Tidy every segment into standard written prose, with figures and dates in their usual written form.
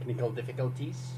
technical difficulties.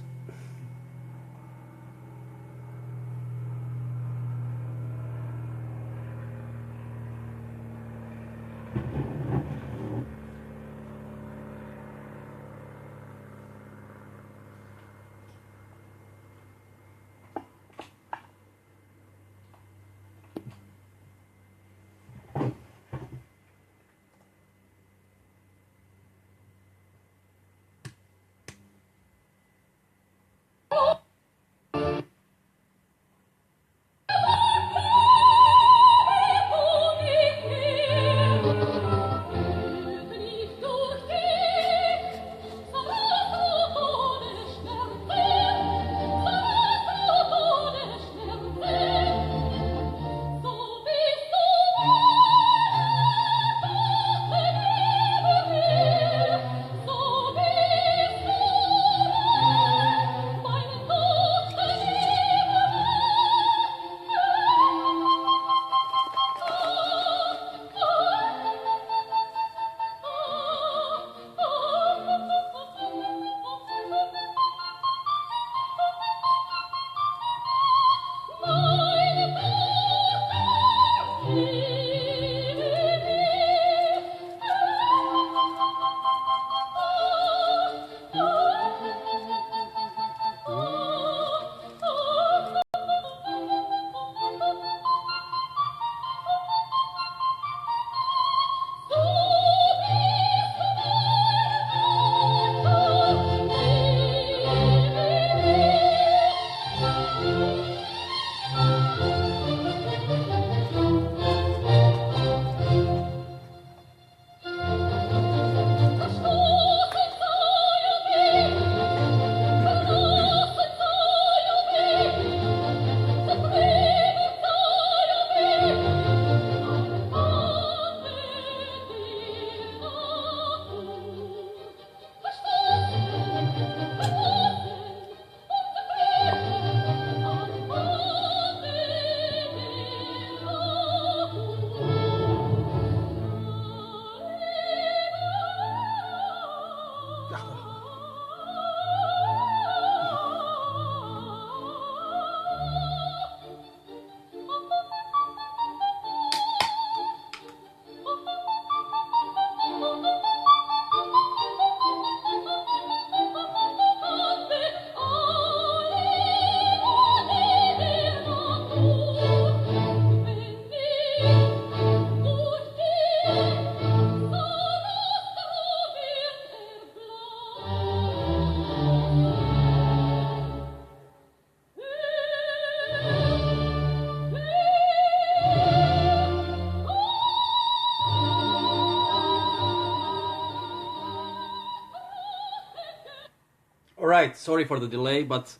Alright, sorry for the delay, but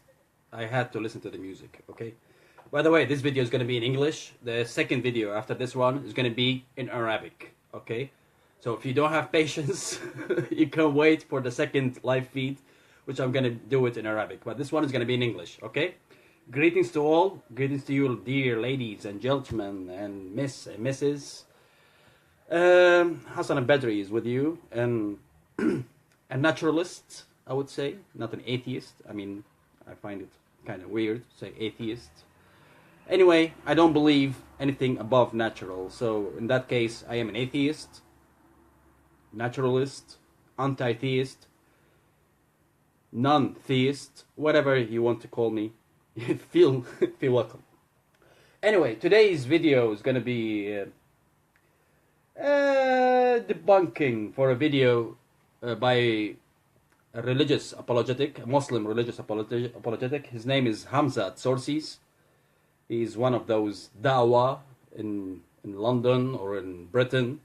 I had to listen to the music, okay? By the way, this video is going to be in English. The second video after this one is going to be in Arabic, okay? So if you don't have patience, you can wait for the second live feed, which I'm going to do it in Arabic. But this one is going to be in English, okay? Greetings to all. Greetings to you, dear ladies and gentlemen and Miss and Mrs. Hassan al-Badri is with you, and a naturalist, I would say, not an atheist. I mean, I find it kind of weird to say atheist. Anyway, I don't believe anything above natural, so in that case, I am an atheist, naturalist, anti-theist, non-theist, whatever you want to call me. feel welcome. Anyway, today's video is going to be debunking for a video by a religious apologetic, a Muslim religious apologetic. His name is Hamza at sources. He's one of those dawah in London or in Britain.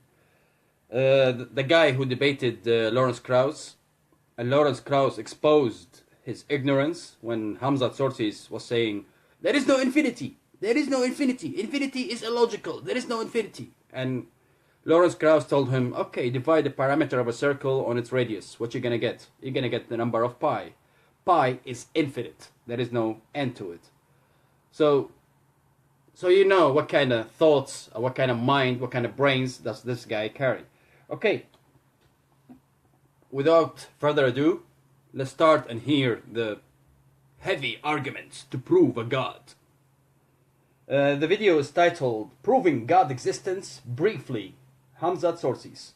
The guy who debated Lawrence Krauss, and Lawrence Krauss exposed his ignorance when Hamza at sources was saying, there is no infinity, there is no infinity, infinity is illogical, there is no infinity. And Lawrence Krauss told him, okay, divide the parameter of a circle on its radius. What you're going to get? You're going to get the number of pi. Pi is infinite. There is no end to it. So you know what kind of thoughts, what kind of mind, what kind of brains does this guy carry. Okay. Without further ado, let's start and hear the heavy arguments to prove a God. The video is titled Proving God Existence Briefly. Hamza Sources.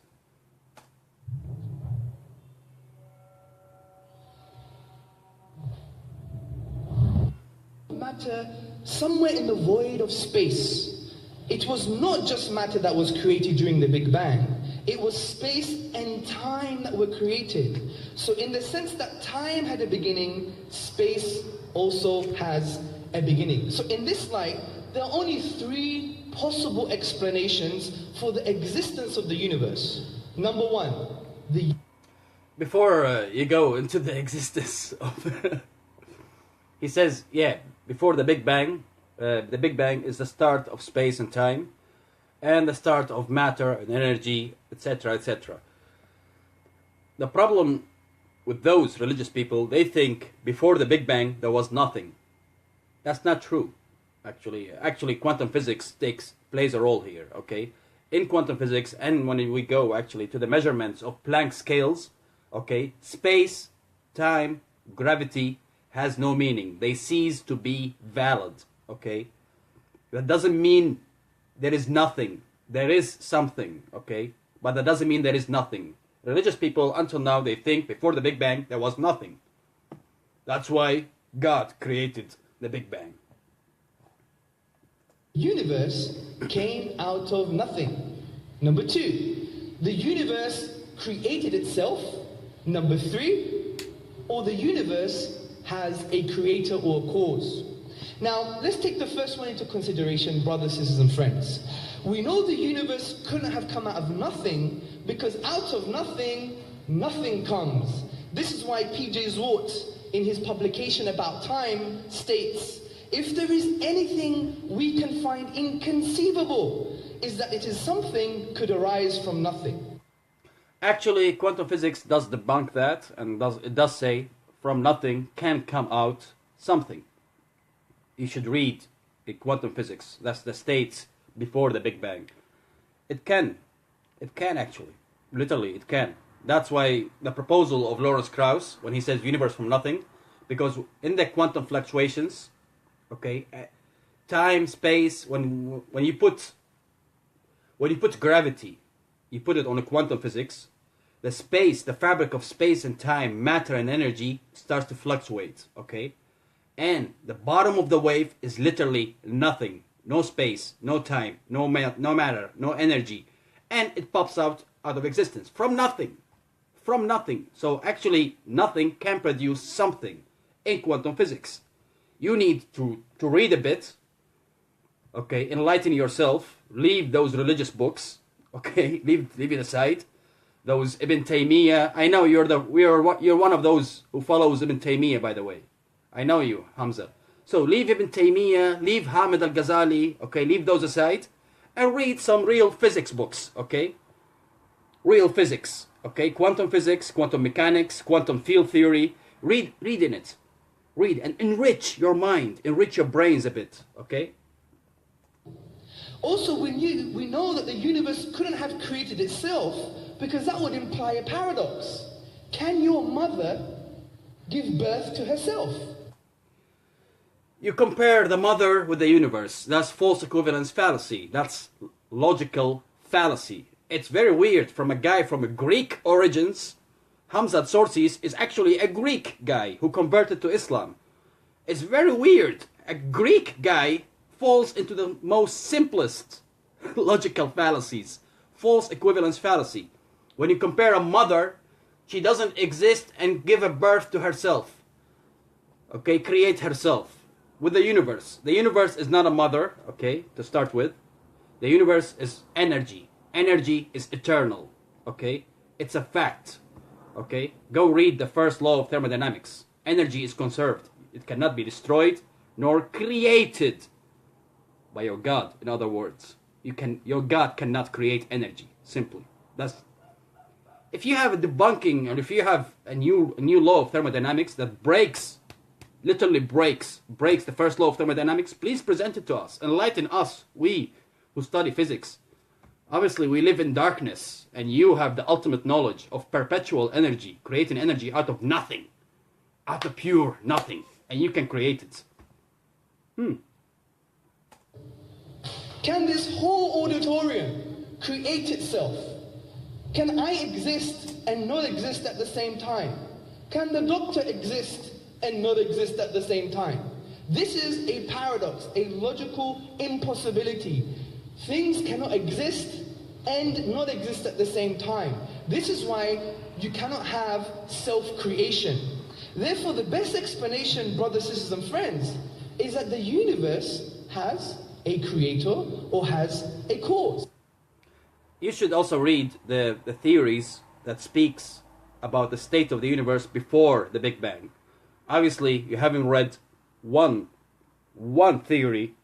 Matter somewhere in the void of space. It was not just matter that was created during the Big Bang. It was space and time that were created. So in the sense that time had a beginning, space also has a beginning. So in this light, there are only three possible explanations for the existence of the universe. Number one, Before you go into the existence of... he says, before the Big Bang is the start of space and time, and the start of matter and energy, etc., etc. The problem with those religious people, they think before the Big Bang there was nothing. That's not true. Actually, quantum physics plays a role here. Okay, in quantum physics, and when we go actually to the measurements of Planck scales, okay, space, time, gravity has no meaning. They cease to be valid. Okay, that doesn't mean there is nothing. There is something. Okay, but that doesn't mean there is nothing. Religious people until now, they think before the Big Bang there was nothing. That's why God created the Big Bang. Universe came out of nothing. Number two, the universe created itself. Number three, or the universe has a creator or a cause. Now, let's take the first one into consideration, brothers, sisters, and friends. We know the universe couldn't have come out of nothing because out of nothing, nothing comes. This is why P.J. Zwart, in his publication about time, states, if there is anything we can find inconceivable, is that it is something could arise from nothing. Actually, quantum physics does debunk that, and it does say from nothing can come out something. You should read quantum physics. That's the states before the Big Bang. It can actually. Literally, it can. That's why the proposal of Lawrence Krauss, when he says universe from nothing, because in the quantum fluctuations, okay, time, space, when you put gravity, you put it on a quantum physics, the space, the fabric of space and time, matter and energy starts to fluctuate, okay? And the bottom of the wave is literally nothing. No space, no time, no matter, no energy. And it pops out of existence from nothing. From nothing. So actually, nothing can produce something in quantum physics. You need to read a bit, okay, enlighten yourself, leave those religious books, okay, leave it aside. Those Ibn Taymiyyah, I know you're one of those who follows Ibn Taymiyyah, by the way. I know you, Hamza. So leave Ibn Taymiyyah, leave Hamid al-Ghazali, okay, leave those aside, and read some real physics books, okay? Real physics, okay? Quantum physics, quantum mechanics, quantum field theory. Read in it. Read and enrich your mind, enrich your brains a bit, okay? Also, we know that the universe couldn't have created itself because that would imply a paradox. Can your mother give birth to herself? You compare the mother with the universe. That's false equivalence fallacy. That's logical fallacy. It's very weird from a guy from a Greek origins. Hamza Sources is actually a Greek guy who converted to Islam. It's very weird. A Greek guy falls into the most simplest logical fallacies. False equivalence fallacy. When you compare a mother, she doesn't exist and give a birth to herself. Okay, create herself. With the universe. The universe is not a mother, okay, to start with. The universe is energy. Energy is eternal, okay? It's a fact, okay? Go read the first law of thermodynamics. Energy is conserved. It cannot be destroyed nor created by your God, in other words. Your God cannot create energy, simply. If you have a debunking, or if you have a new law of thermodynamics that literally breaks the first law of thermodynamics, please present it to us. Enlighten us, we who study physics. Obviously, we live in darkness, and you have the ultimate knowledge of perpetual energy, creating energy out of nothing. out of pure nothing, and you can create it. Can this whole auditorium create itself? Can I exist and not exist at the same time? Can the doctor exist and not exist at the same time? This is a paradox, a logical impossibility. Things cannot exist and not exist at the same time. This is why you cannot have self-creation. Therefore, the best explanation, brothers, sisters, and friends, is that the universe has a creator or has a cause. You should also read the theories that speaks about the state of the universe before the Big Bang. Obviously, you haven't read one theory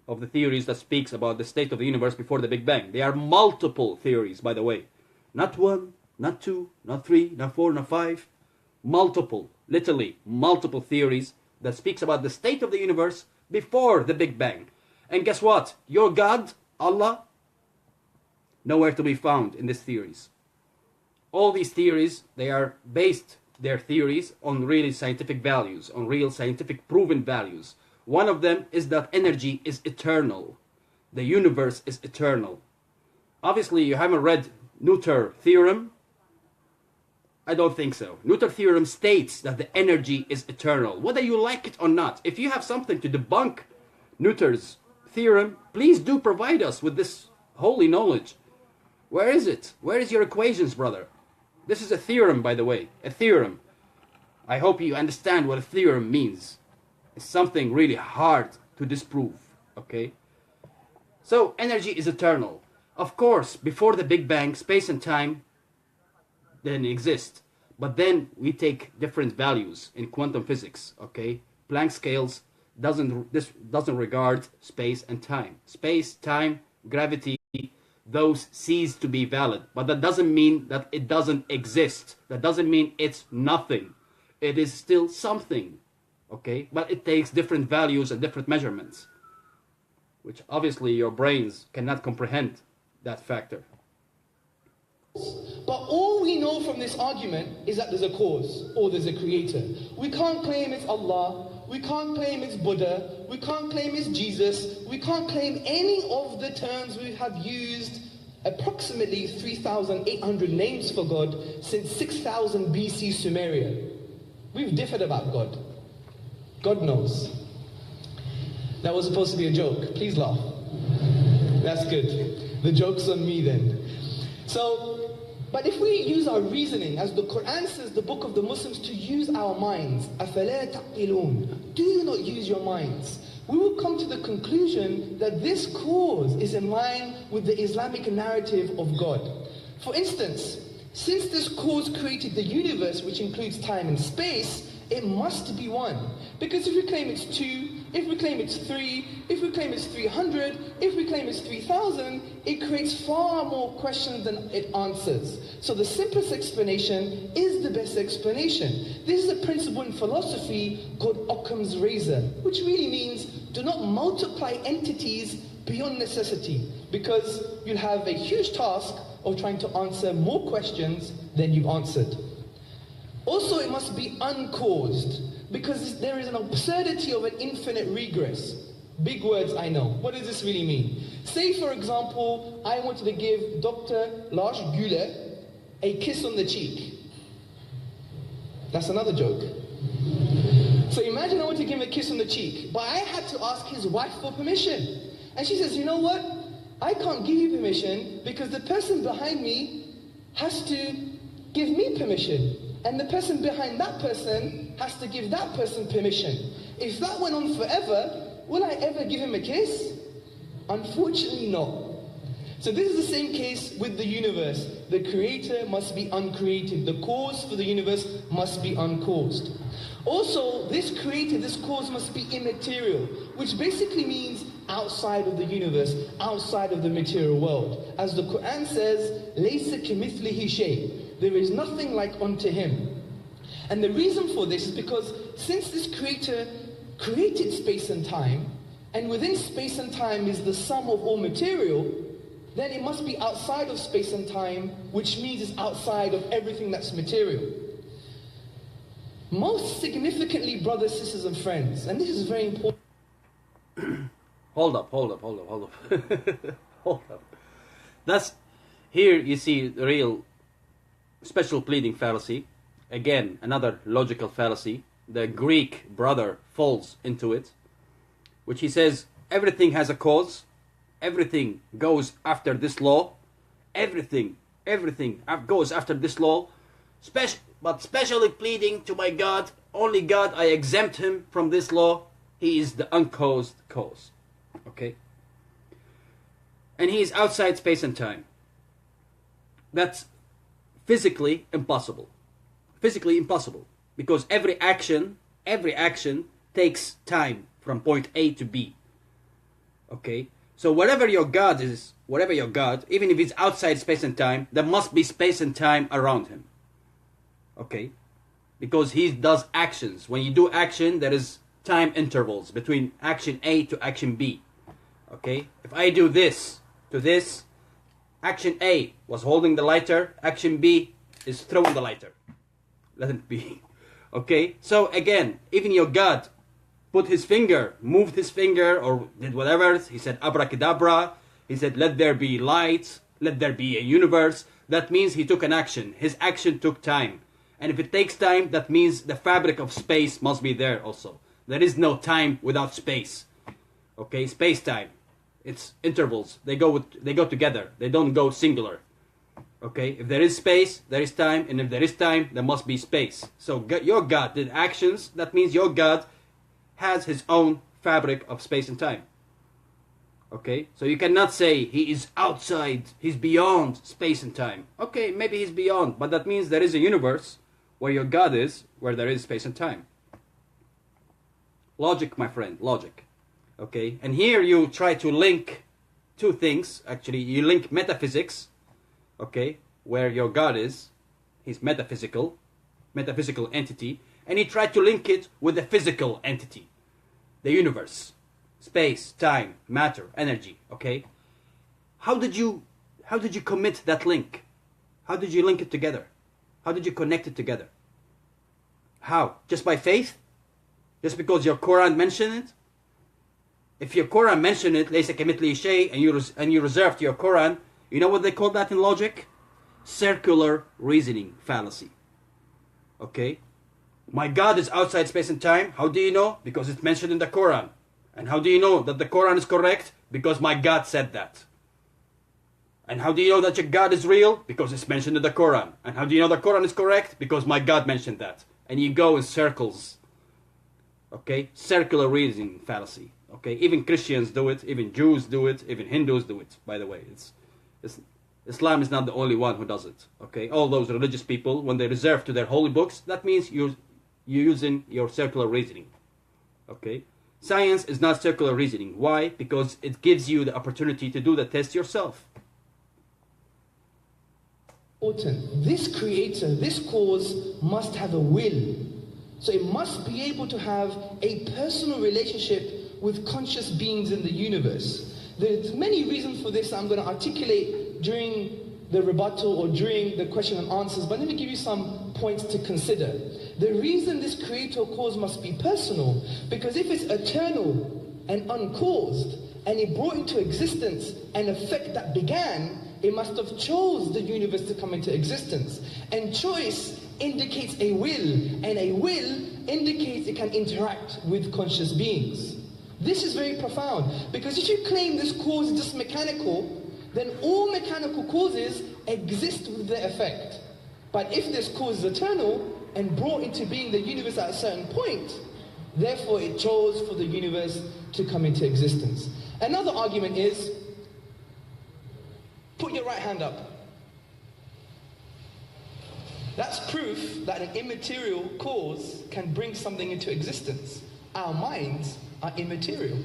of the theories that speaks about the state of the universe before the Big Bang. There are multiple theories, by the way. Not one, not two, not three, not four, not five. Multiple, literally multiple theories that speaks about the state of the universe before the Big Bang. And guess what? Your God, Allah, nowhere to be found in these theories. All these theories, they are based, their theories, on really scientific values, on real scientific proven values. One of them is that energy is eternal. The universe is eternal. Obviously, you haven't read Noether's theorem. I don't think so. Noether's theorem states that the energy is eternal. Whether you like it or not, if you have something to debunk Noether's theorem, please do provide us with this holy knowledge. Where is it? Where is your equations, brother? This is a theorem, by the way. A theorem. I hope you understand what a theorem means. It's something really hard to disprove, okay? So, energy is eternal. Of course, before the Big Bang, space and time didn't exist. But then we take different values in quantum physics, okay? Planck scales doesn't regard space and time. Space, time, gravity, those cease to be valid. But that doesn't mean that it doesn't exist. That doesn't mean it's nothing. It is still something, okay? But it takes different values and different measurements, which obviously your brains cannot comprehend that factor. But all we know from this argument is that there's a cause or there's a creator. We can't claim it's Allah, we can't claim it's Buddha, we can't claim it's Jesus, we can't claim any of the terms we have used, approximately 3,800 names for God since 6,000 BC Sumeria. We've differed about God. God knows. That was supposed to be a joke. Please laugh. That's good. The joke's on me then. So, but if we use our reasoning, as the Quran says, the book of the Muslims, to use our minds, أَفَلَا تَعْقِلُونَ, do not use your minds, we will come to the conclusion that this cause is in line with the Islamic narrative of God. For instance, since this cause created the universe, which includes time and space, it must be one. Because if we claim it's 2, if we claim it's 3, if we claim it's 300, if we claim it's 3,000, it creates far more questions than it answers. So the simplest explanation is the best explanation. This is a principle in philosophy called Occam's razor, which really means do not multiply entities beyond necessity, because you'll have a huge task of trying to answer more questions than you've answered. Also, it must be uncaused, because there is an absurdity of an infinite regress. Big words, I know. What does this really mean? Say, for example, I wanted to give Dr. Lars Güler a kiss on the cheek. That's another joke. So imagine I want to give him a kiss on the cheek, but I had to ask his wife for permission. And she says, you know what? I can't give you permission because the person behind me has to give me permission. And the person behind that person has to give that person permission. If that went on forever, will I ever give him a kiss? Unfortunately not. So this is the same case with the universe. The creator must be uncreated. The cause for the universe must be uncaused. Also, this creator, this cause must be immaterial, which basically means outside of the universe, outside of the material world. As the Quran says, لَيْسَ كَمِثْلِهِ شَيْءٍ, there is nothing like unto him. And the reason for this is because since this creator created space and time, and within space and time is the sum of all material, then it must be outside of space and time, which means it's outside of everything that's material. Most significantly, brothers, sisters, and friends, and this is very important. Hold up. Hold up. That's, here you see the real special pleading fallacy. Again, another logical fallacy. The Greek brother falls into it, which he says everything has a cause, everything goes after this law, everything goes after this law, but specially pleading to my God, only God, I exempt him from this law, he is the uncaused cause. Okay? And he is outside space and time. That's physically impossible. Physically impossible. Because every action takes time from point A to B. Okay? So whatever your God is, even if it's outside space and time, there must be space and time around him. Okay? Because he does actions. When you do action, there is time intervals between action A to action B. Okay? If I do this to this, action A was holding the lighter, action B is throwing the lighter. Let it be. Okay? So again, even your God moved his finger, or did whatever. He said abracadabra. He said, let there be light, let there be a universe. That means he took an action. His action took time. And if it takes time, that means the fabric of space must be there also. There is no time without space. Okay, space-time. It's intervals. They go together. They don't go singular. Okay, if there is space, there is time. And if there is time, there must be space. So your God did actions. That means your God has his own fabric of space and time. Okay, so you cannot say he is outside, he's beyond space and time. Okay, maybe he's beyond, but that means there is a universe where your God is, where there is space and time. Logic, my friend, logic. Okay, and here you try to link two things. Actually, you link metaphysics, okay, where your God is, he's metaphysical entity, and you try to link it with the physical entity, the universe, space, time, matter, energy. Okay, how did you commit that link? How did you link it together? How did you connect it together? How? Just by faith? Just because your Quran mentioned it? If your Quran mentioned it, لَيْسَ كَمِثْلِهِ شَيْءٍ, and you reserved your Quran, you know what they call that in logic? Circular reasoning fallacy. Okay? My God is outside space and time. How do you know? Because it's mentioned in the Quran. And how do you know that the Quran is correct? Because my God said that. And how do you know that your God is real? Because it's mentioned in the Quran. And how do you know the Quran is correct? Because my God mentioned that. And you go in circles. Okay? Circular reasoning fallacy. Okay? Even Christians do it. Even Jews do it. Even Hindus do it. By the way, Islam is not the only one who does it. Okay? All those religious people, when they reserve to their holy books, that means you're using your circular reasoning. Okay? Science is not circular reasoning. Why? Because it gives you the opportunity to do the test yourself. This creator, this cause must have a will. So it must be able to have a personal relationship with conscious beings in the universe. There's many reasons for this I'm going to articulate during the rebuttal or during the question and answers, but let me give you some points to consider. The reason this creator cause must be personal, because if it's eternal and uncaused, and it brought into existence an effect that began, it must have chose the universe to come into existence. And choice indicates a will, and a will indicates it can interact with conscious beings. This is very profound, because if you claim this cause is just mechanical, then all mechanical causes exist with their effect. But if this cause is eternal and brought into being the universe at a certain point, therefore it chose for the universe to come into existence. Another argument is, put your right hand up. That's proof that an immaterial cause can bring something into existence. Our minds are immaterial.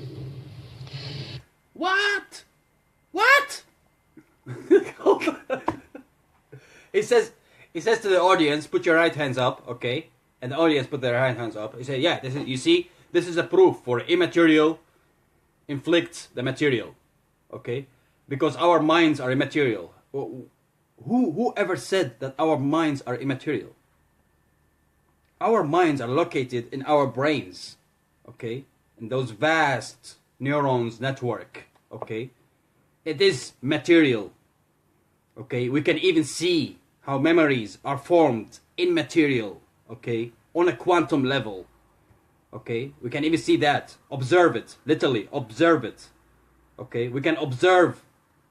What? He says to the audience, put your right hands up, okay? And the audience put their right hands up. He said, yeah, this is a proof for immaterial inflicts the material, okay? Because our minds are immaterial. Who ever said that our minds are immaterial? our minds are located in our brains, okay? In those vast neurons network, okay? It is material, okay? We can even see how memories are formed in material, okay? On a quantum level, okay? We can even see that, observe it, literally observe it, okay? We can observe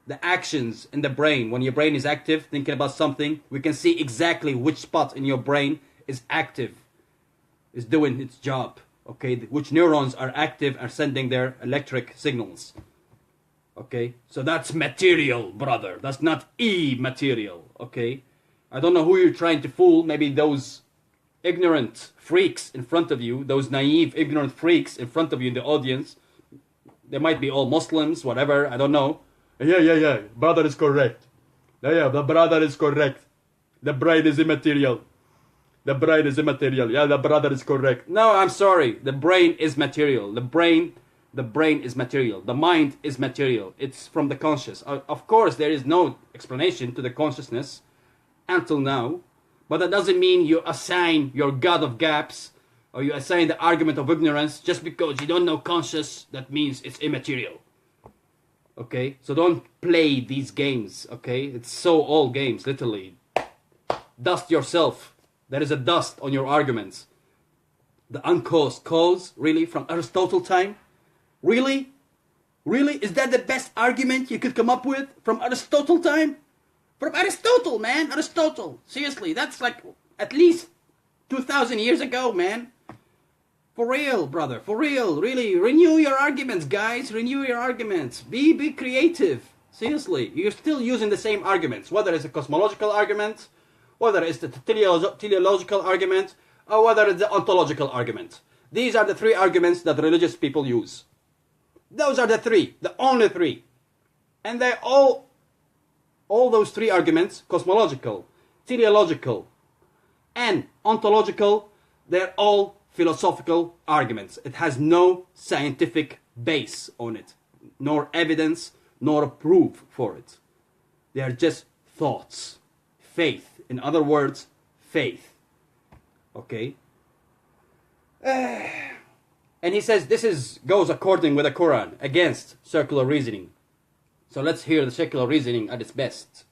the actions in the brain. When your brain is active, thinking about something, we can see exactly which spot in your brain is active, is doing its job, okay? Which neurons are active, are sending their electric signals, okay? So that's material, brother. That's not immaterial, okay? I don't know who you're trying to fool. Maybe those ignorant freaks in front of you, those naive, ignorant freaks in front of you in the audience. They might be all Muslims, whatever, I don't know. Yeah, brother is correct. Yeah, the brother is correct. The brain is immaterial. The brain is immaterial. Yeah, the brother is correct. No, I'm sorry. The brain is material. The brain is material. The mind is material. It's from the conscious. Of course, there is no explanation to the consciousness until now. But that doesn't mean you assign your God of gaps or you assign the argument of ignorance just because you don't know conscious. That means it's immaterial. Okay, so don't play these games, okay? It's so all games, literally. Dust yourself. There is a dust on your arguments. The uncaused cause, really, from Aristotle time? Really? Really? Is that the best argument you could come up with from Aristotle time? From Aristotle, man, Aristotle. Seriously, that's like at least 2,000 years ago, man. For real, brother, for real, really, renew your arguments, guys, renew your arguments, be creative, seriously, you're still using the same arguments, whether it's a cosmological argument, whether it's the teleological argument, or whether it's the ontological argument. These are the three arguments that religious people use. Those are the three, the only three. And they all those three arguments, cosmological, teleological, and ontological, they're all philosophical arguments. It has no scientific base on it, nor evidence, nor proof for it. They are just thoughts, faith. In other words, faith. Okay? And he says this goes according with the Quran, against circular reasoning. So let's hear the circular reasoning at its best.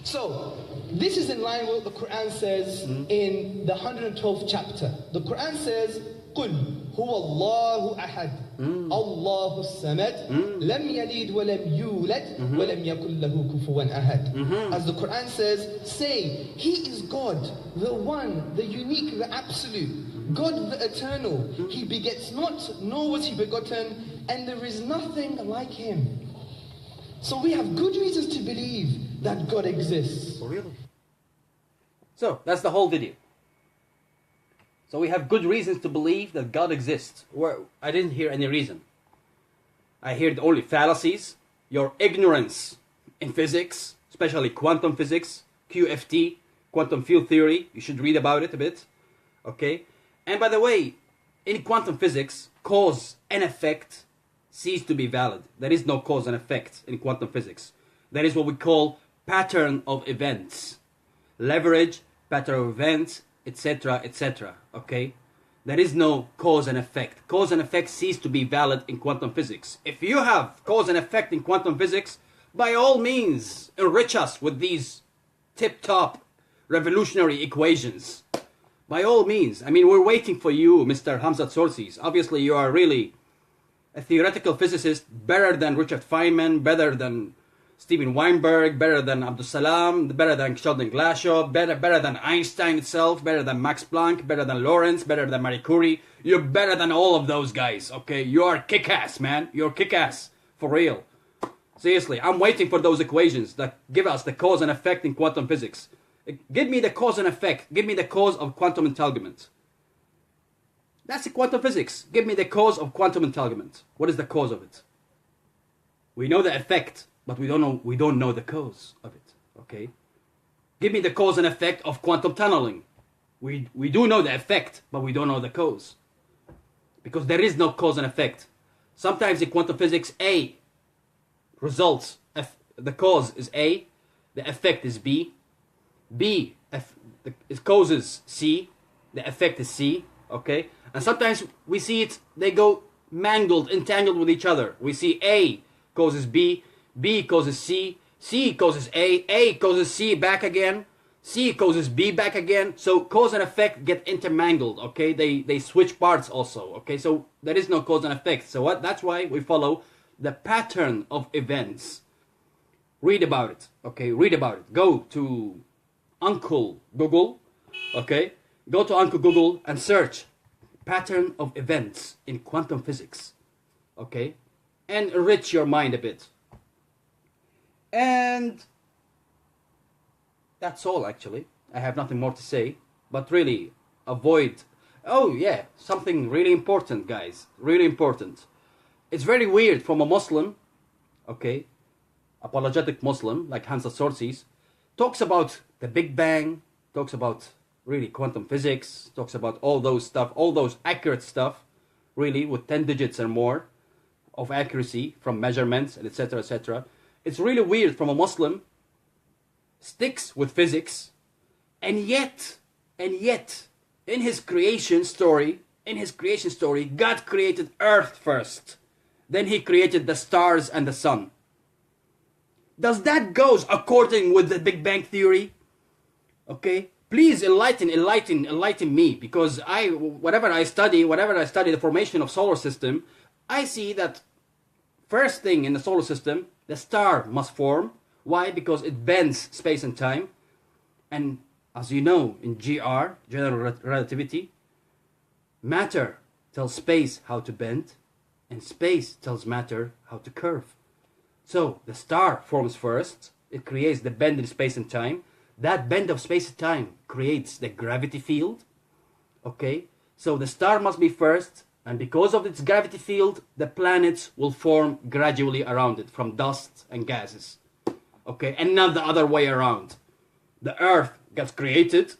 So, this is in line with what the Quran says in the 112th chapter. The Quran says, قُلْ هُوَ اللَّهُ أَحَدٌ اللَّهُ الصَّمَدُ لَمْ يَلِدْ وَلَمْ يُولَدْ وَلَمْ يَكُنْ لَهُ كُفُوًا أَحَدٌ. As the Quran says, say, He is God, the one, the unique, the absolute, God the eternal. He begets not, nor was He begotten, and there is nothing like Him. So we have good reasons to believe that God exists. Oh, really? So, that's the whole video. So we have good reasons to believe that God exists. I didn't hear any reason. I heard only fallacies, your ignorance in physics, especially quantum physics, QFT, quantum field theory. You should read about it a bit. Okay? And by the way, in quantum physics, cause and effect cease to be valid. There is no cause and effect in quantum physics. There is what we call pattern of events. Leverage, pattern of events, etc., etc. Okay? There is no cause and effect. Cause and effect cease to be valid in quantum physics. If you have cause and effect in quantum physics, by all means, enrich us with these tip-top revolutionary equations. By all means. I mean, we're waiting for you, Mr. Hamza Tsorsis. Obviously, you are really a theoretical physicist, better than Richard Feynman, better than Steven Weinberg, better than Abdus Salam, better than Sheldon Glashow, better than Einstein itself, better than Max Planck, better than Lorentz, better than Marie Curie. You're better than all of those guys, okay? You are kick-ass, man. You're kick-ass. For real. Seriously, I'm waiting for those equations that give us the cause and effect in quantum physics. Give me the cause and effect. Give me the cause of quantum entanglement. That's the quantum physics. Give me the cause of quantum entanglement. What is the cause of it? We know the effect, but we don't know the cause of it. Okay? Give me the cause and effect of quantum tunneling. We do know the effect, but we don't know the cause. Because there is no cause and effect. Sometimes in quantum physics, A results, the cause is A, the effect is B. B causes C, the effect is C, okay? And sometimes we see it, they go mangled, entangled with each other. We see A causes B, B causes C, C causes A causes C back again, C causes B back again. So cause and effect get intermangled, okay? They switch parts also, okay? So there is no cause and effect. So that's why we follow the pattern of events. Read about it, okay? Read about it. Go to Uncle Google, okay? Go to Uncle Google and search pattern of events in quantum physics, okay? And enrich your mind a bit. And that's all, actually. I have nothing more to say, but really avoid... Oh yeah, something really important, guys. Really important. It's very weird from a Muslim, okay, apologetic Muslim like Hamza sources, talks about the Big Bang, talks about really quantum physics, talks about all those stuff, all those accurate stuff, really with 10 digits or more of accuracy from measurements and etc. etc. It's really weird from a Muslim, sticks with physics, and yet in his creation story, God created Earth first. Then he created the stars and the sun. Does that goes according with the Big Bang theory? Okay? Please enlighten me, because whatever I study the formation of solar system, I see that first thing in the solar system, the star must form. Why? Because it bends space and time. And as you know, in GR, general relativity, matter tells space how to bend, and space tells matter how to curve. So the star forms first, it creates the bend in space and time. That bend of space and time creates the gravity field, okay? So the star must be first, and because of its gravity field, the planets will form gradually around it from dust and gases, okay? And not the other way around. The Earth gets created.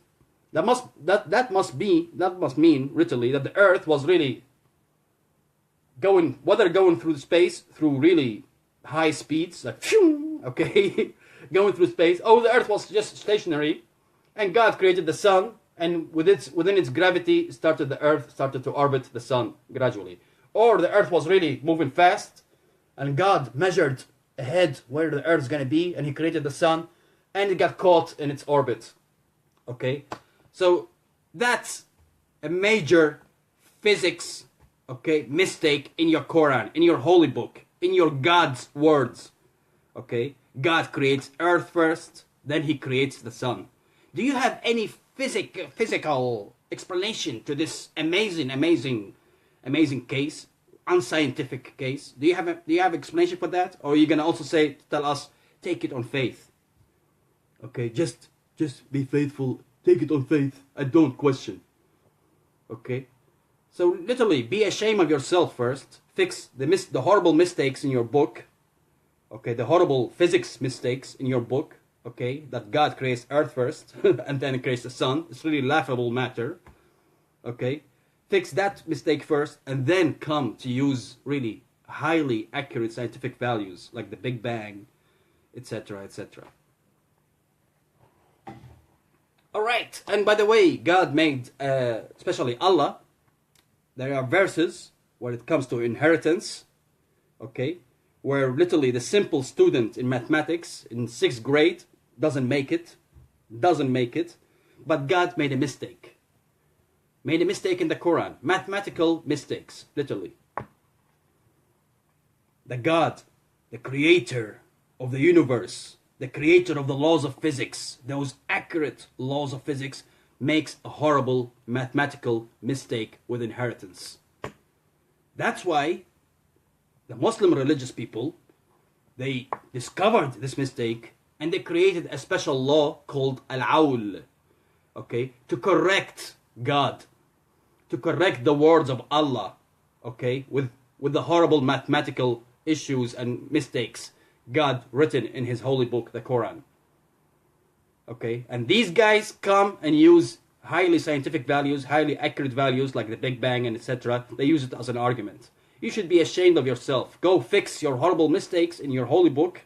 That must mean literally that the Earth was really going through space through really high speeds, like phew, okay, going through space. Oh, the Earth was just stationary, and God created the sun, and within its gravity, the Earth started to orbit the sun gradually. Or the Earth was really moving fast, and God measured ahead where the Earth's gonna be, and He created the sun, and it got caught in its orbit. Okay, so that's a major physics, okay, mistake in your Quran, in your holy book, in your God's words. Okay, God creates Earth first, then He creates the sun. Do you have any physical explanation to this amazing case, unscientific case? Do you have explanation for that, or are you gonna also tell us, take it on faith? Okay, just be faithful, take it on faith, and don't question. Okay, so literally be ashamed of yourself first. Fix the horrible mistakes in your book. Okay, the horrible physics mistakes in your book. Okay, that God creates Earth first and then creates the sun. It's really laughable matter. Okay, fix that mistake first, and then come to use really highly accurate scientific values like the Big Bang, etc., etc. All right, and by the way, God made, especially Allah, there are verses where it comes to inheritance, okay, where literally the simple student in mathematics in 6th grade doesn't make it, but God made a mistake. Made a mistake in the Quran, mathematical mistakes, literally. The God, the creator of the universe, the creator of the laws of physics, those accurate laws of physics, makes a horrible mathematical mistake with inheritance. That's why the Muslim religious people, they discovered this mistake and they created a special law called al-awl, okay, to correct God, to correct the words of Allah, okay, with the horrible mathematical issues and mistakes God written in His holy book, the Quran. Okay, and these guys come and use highly scientific values, highly accurate values like the Big Bang and etc. They use it as an argument. You should be ashamed of yourself. Go fix your horrible mistakes in your holy book.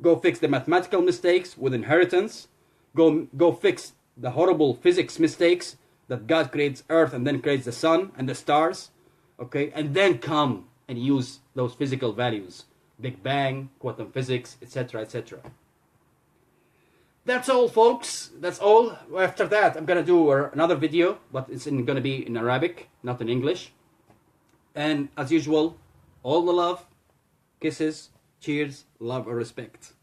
Go fix the mathematical mistakes with inheritance. Go fix the horrible physics mistakes that God creates earth and then creates the sun and the stars, okay, and then come and use those physical values, Big Bang, quantum physics, etc., etc. That's all, folks. That's all. After that, I'm gonna do another video, but it's gonna be in Arabic, not in English. And as usual, all the love, kisses, cheers, love and respect.